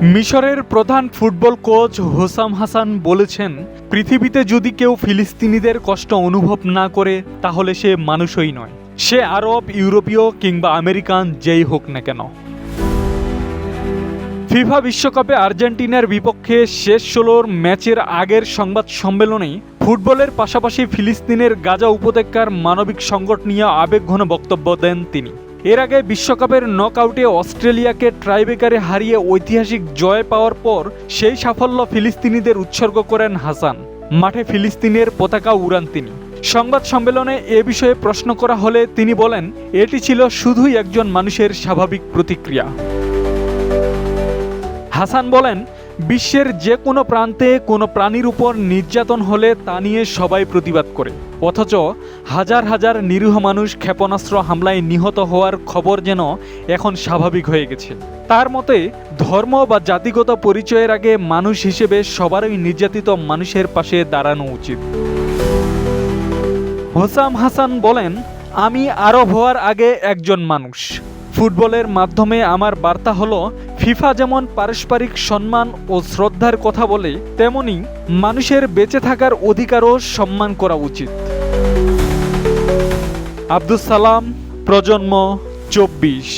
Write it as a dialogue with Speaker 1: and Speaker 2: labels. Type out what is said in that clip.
Speaker 1: মিশরের প্রধান football coach Hossam Hassan বলেছেন, পৃথিবীতে যদি কেউ ফিলিস্তিনিদের কষ্ট অনুভব না করে তাহলে সে মানুষই নয়, সে আরব, ইউরোপীয় কিংবা আমেরিকান যেই হোক না কেন। ফিফা বিশ্বকাপে আর্জেন্টিনার বিপক্ষে শেষ ১৬ ম্যাচের আগের সংবাদ সম্মেলনে ফুটবলের পাশাপাশি ফিলিস্তিনের গাজা উপত্যকার মানবিক সংকট নিয়ে আবেগঘন বক্তব্য দেন তিনি। এর আগে বিশ্বকাপের নকআউটে অস্ট্রেলিয়াকে টাইব্রেকারে হারিয়ে ঐতিহাসিক জয় পাওয়ার পর সেই সাফল্য ফিলিস্তিনিদের উৎসর্গ করেন হাসান। মাঠে ফিলিস্তিনের পতাকা উড়ান তিনি। সংবাদ সম্মেলনে এ বিষয়ে প্রশ্ন করা হলে তিনি বলেন, এটি ছিল শুধুই একজন মানুষের স্বাভাবিক প্রতিক্রিয়া। হাসান বলেন, বিশ্বের যে কোনো প্রান্তে কোনো প্রাণীর উপর নির্যাতন হলে তা নিয়ে সবাই প্রতিবাদ করে, অথচ হাজার হাজার নিরীহ মানুষ ক্ষেপণাস্ত্র হামলায় নিহত হওয়ার খবর যেন এখন স্বাভাবিক হয়ে গেছে। তার মতে, ধর্ম বা জাতিগত পরিচয়ের আগে মানুষ হিসেবে সবারই নির্যাতিত মানুষের পাশে দাঁড়ানো উচিত। হোসাম হাসান বলেন, আমি আরব হওয়ার আগে একজন মানুষ। ফুটবলের মাধ্যমে আমার বার্তা হলো, ফিফা যেমন পারস্পরিক সম্মান ও শ্রদ্ধার কথা বলে, তেমনি মানুষের বেঁচে থাকার অধিকারও সম্মান করা উচিত। আব্দুস সালাম, প্রজন্ম ২৪।